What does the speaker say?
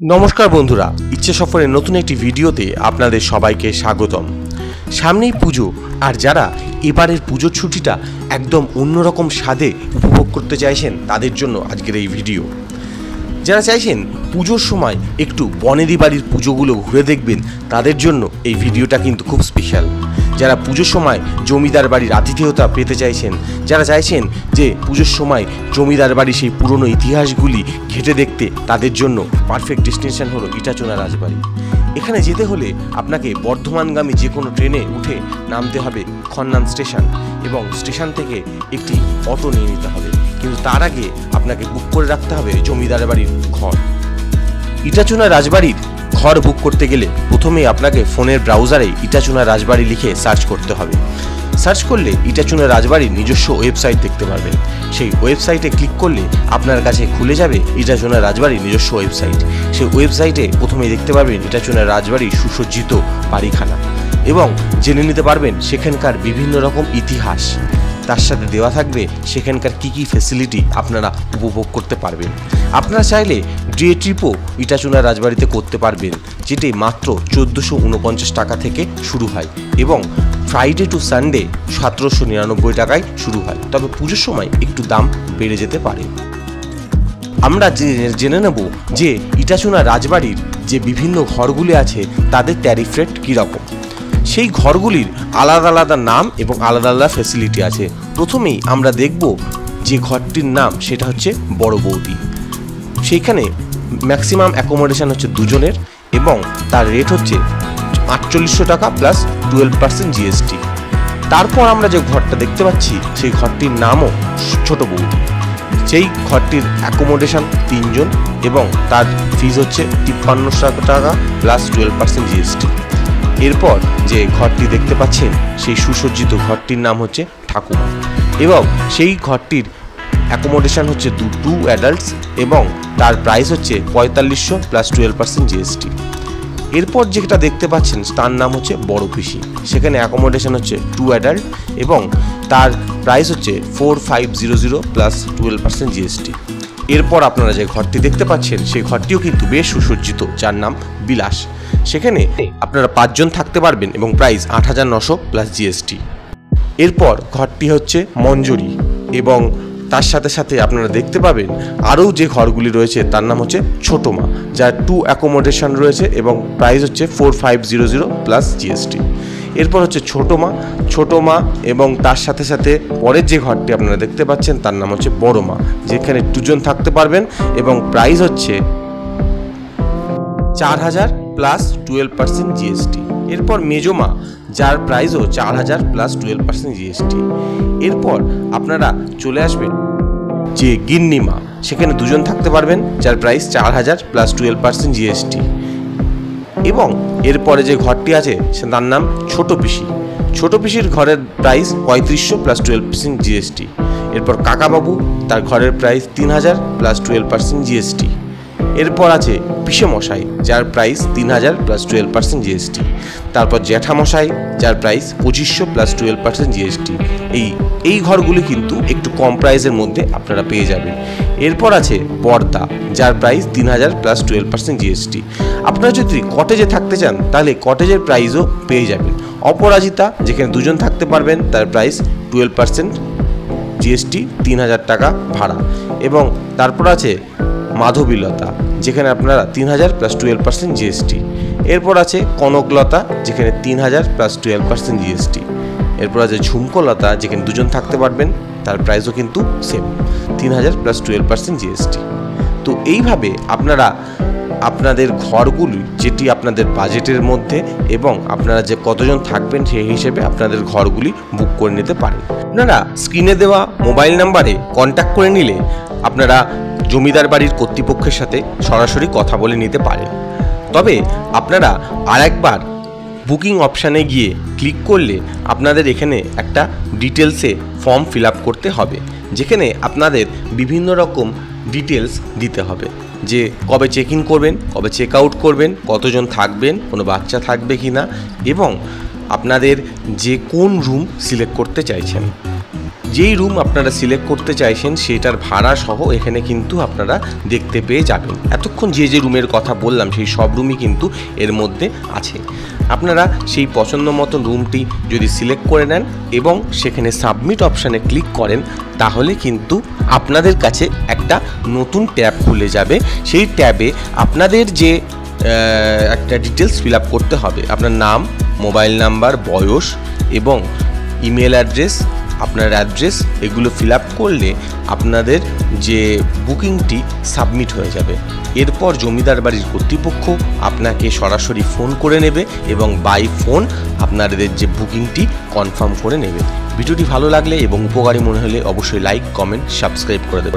নমস্কার বন্ধুরা, ইচ্ছে সফরের নতুন একটি ভিডিওতে আপনাদের সবাইকে স্বাগতম। সামনেই পুজো, আর যারা এবারের পুজোর ছুটিটা একদম অন্যরকম স্বাদে উপভোগ করতে চাইছেন তাদের জন্য আজকের এই ভিডিও। যারা চাইছেন পুজোর সময় একটু বনেদি বাড়ির পুজোগুলো ঘুরে দেখবেন তাদের জন্য এই ভিডিওটা কিন্তু খুব স্পেশাল। যারা পুজোর সময় জমিদার বাড়ির আতিথেয়তা পেতে চাইছেন, যারা চাইছেন যে পুজোর সময় জমিদার বাড়ির সেই পুরনো ইতিহাসগুলি ঘেঁটে দেখতে, তাদের জন্য পারফেক্ট ডেস্টিনেশন হলো ইটাচোনা রাজবাড়ি। এখানে যেতে হলে আপনাকে বর্ধমানগামী যে কোনো ট্রেনে উঠে নামতে হবে খন্নান স্টেশন, এবং স্টেশন থেকে একটি অটো নিয়ে নিতে হবে। কিন্তু তার আগে আপনাকে বুক করে রাখতে হবে জমিদার বাড়ির ঘর। ইটাচোনা রাজবাড়ির ঘর বুক করতে গেলে প্রথমেই আপনাকে ফোনের ব্রাউজারে ইটাচোনা রাজবাড়ি লিখে সার্চ করতে হবে। সার্চ করলে ইটাচোনা রাজবাড়ির নিজস্ব ওয়েবসাইট দেখতে পারবেন। সেই ওয়েবসাইটে ক্লিক করলে আপনার কাছে খুলে যাবে ইটাচোনা রাজবাড়ির নিজস্ব ওয়েবসাইট। সেই ওয়েবসাইটে প্রথমেই দেখতে পারবেন ইটাচোনা রাজবাড়ির সুসজ্জিত বাড়িখানা, এবং জেনে নিতে পারবেন সেখানকার বিভিন্ন রকম ইতিহাস। তার সাথে দেওয়া থাকবে সেখানকার কী কী ফেসিলিটি আপনারা উপভোগ করতে পারবেন। আপনারা চাইলে ডে ট্রিপও ইটাচোনা রাজবাড়িতে করতে পারবেন, যেটি মাত্র 1449 টাকা থেকে শুরু হয়, এবং ফ্রাইডে টু সানডে 1799 টাকায় শুরু হয়। তবে পুজোর সময় একটু দাম বেড়ে যেতে পারে। আমরা জেনে নেব যে ইটাচোনা রাজবাড়ির যে বিভিন্ন ঘরগুলি আছে তাদের ট্যারিফ রেট কীরকম। সেই ঘরগুলির আলাদা আলাদা নাম এবং আলাদা আলাদা ফ্যাসিলিটি আছে। প্রথমেই আমরা দেখব যে ঘরটির নাম, সেটা হচ্ছে বড় বৌদি। সেইখানে ম্যাক্সিমাম অ্যাকোমোডেশন হচ্ছে দুজনের, এবং তার রেট হচ্ছে 4800 টাকা প্লাস 12% জিএসটি। তারপর আমরা যে ঘরটা দেখতে পাচ্ছি সেই ঘরটির নামও ছোট বৌদি। সেই ঘরটির অ্যাকোমোডেশন 3 জন, এবং তার ফিজ হচ্ছে 5300 টাকা প্লাস 12% জিএসটি। এরপর যে ঘরটি দেখতে পাচ্ছেন সেই সুসজ্জিত ঘরটির নাম হচ্ছে ঠাকুমা, এবং সেই ঘরটির অ্যাকোমোডেশন হচ্ছে 2 অ্যাডাল্টস, এবং তার প্রাইস হচ্ছে 4500 প্লাস 12% জিএসটি। এরপর যেটা দেখতে পাচ্ছেন তার নাম হচ্ছে বড় পিসি। সেখানে অ্যাকোমোডেশন হচ্ছে 2 অ্যাডাল্ট, এবং তার প্রাইস হচ্ছে 4500 প্লাস 12% জিএসটি। এরপর আপনারা যে ঘরটি দেখতে পাচ্ছেন সেই ঘরটিও কিন্তু বেশ সুসজ্জিত, যার নাম বিলাস। সেখানে আপনারা 5 জন থাকতে পারবেন, এবং প্রাইস 8900 প্লাস জিএসটি। এরপর ঘরটি হচ্ছে মঞ্জরি, এবং তার সাথে সাথে আপনারা দেখতে পাবেন আরও যে ঘরগুলি রয়েছে তার নাম হচ্ছে ছোট মা, যার 2 অ্যাকোমোডেশন রয়েছে, এবং প্রাইস হচ্ছে 4500 প্লাস জিএসটি। এরপর হচ্ছে ছোট মা, এবং তার সাথে সাথে পরের যে ঘরটি আপনারা দেখতে পাচ্ছেন তার নাম হচ্ছে বড় মা, যেখানে 2 জন থাকতে পারবেন, এবং প্রাইস হচ্ছে 4000 প্লাস 12% জিএসটি। এরপর মেজমা, যার প্রাইসও 4000 প্লাস 12% জিএসটি। এরপর আপনারা চলে আসবেন যে গিন্নিমা, সেখানে 2 জন থাকতে পারবেন, যার প্রাইস 4000 প্লাস 12% জিএসটি। এবং এরপরে যে ঘরটি আছে তার নাম ছোট পিসির ঘরের প্রাইস 3500 প্লাস 12% জিএসটি। এরপর কাকাবাবু, তার ঘরের প্রাইস 3000 প্লাস 12% জিএসটি। এরপর আছে পিসেমশাই, যার প্রাইস 3000 প্লাস 12% জিএসটি। তারপর জ্যাঠামশাই, যার প্রাইস 2500 প্লাস 12% জিএসটি। এই ঘরগুলি কিন্তু একটু কম প্রাইসের মধ্যে আপনারা পেয়ে যাবেন। এরপর আছে বর্দা, যার প্রাইস 3000 প্লাস 12% জিএসটি। আপনারা যদি কটেজে থাকতে চান তাহলে কটেজের প্রাইসও পেয়ে যাবেন। অপরাজিতা, যেখানে 2 জন থাকতে পারবেন, তার প্রাইস 12% জিএসটি, 3000 টাকা ভাড়া। এবং তারপর আছে মাধবীলতা, যেখানে আপনারা 3000 প্লাস 12% জিএসটি। এরপর আছে কনকলতা, যেখানে 3000 প্লাস 12% জিএসটি। এরপর আছে ঝুমকোলতা, যেখানে 2 জন থাকতে পারবেন, তার প্রাইসও কিন্তু সেম, 3000 প্লাস 12% জিএসটি। তো এইভাবে আপনারা আপনাদের ঘরগুলি, যেটি আপনাদের বাজেটের মধ্যে এবং আপনারা যে কতজন থাকবেন সেই হিসেবে আপনাদের ঘরগুলি বুক করে নিতে পারেন। আপনারা স্ক্রিনে দেওয়া মোবাইল নাম্বারে কন্ট্যাক্ট করে নিলে আপনারা জমিদার বাড়ির কর্তৃপক্ষের সাথে সরাসরি কথা বলে নিতে পারেন। তবে আপনারা আরেকবার বুকিং অপশানে গিয়ে ক্লিক করলে আপনাদের এখানে একটা ডিটেলসে ফর্ম ফিল আপ করতে হবে, যেখানে আপনাদের বিভিন্ন রকম ডিটেলস দিতে হবে, যে কবে চেক ইন করবেন, কবে চেক আউট করবেন, কতজন থাকবেন, কোনো বাচ্চা থাকবে কি না, এবং আপনাদের যে কোন রুম সিলেক্ট করতে চাইছেন। যেই রুম আপনারা সিলেক্ট করতে চাইছেন সেটার ভাড়া সহ এখানে কিন্তু আপনারা দেখতে পেয়ে যাবেন। এতক্ষণ যে যে রুমের কথা বললাম সেই সব রুমই কিন্তু এর মধ্যে আছে। আপনারা সেই পছন্দ মতো রুমটি যদি সিলেক্ট করে নেন এবং সেখানে সাবমিট অপশানে ক্লিক করেন, তাহলে কিন্তু আপনাদের কাছে একটা নতুন ট্যাব খুলে যাবে। সেই ট্যাবে আপনাদের যে একটা ডিটেলস ফিল আপ করতে হবে, আপনার নাম, মোবাইল নাম্বার, বয়স এবং ইমেল অ্যাড্রেস, আপনার অ্যাড্রেস, এগুলো ফিল আপ করলে আপনাদের যে বুকিংটি সাবমিট হয়ে যাবে। এরপর জমিদার বাড়ির কর্তৃপক্ষ আপনাকে সরাসরি ফোন করে নেবে এবং বাই ফোন আপনাদের যে বুকিংটি কনফার্ম করে নেবে। ভিডিওটি ভালো লাগলে এবং উপকারী মনে হলে অবশ্যই লাইক, কমেন্ট, সাবস্ক্রাইব করে দেবেন।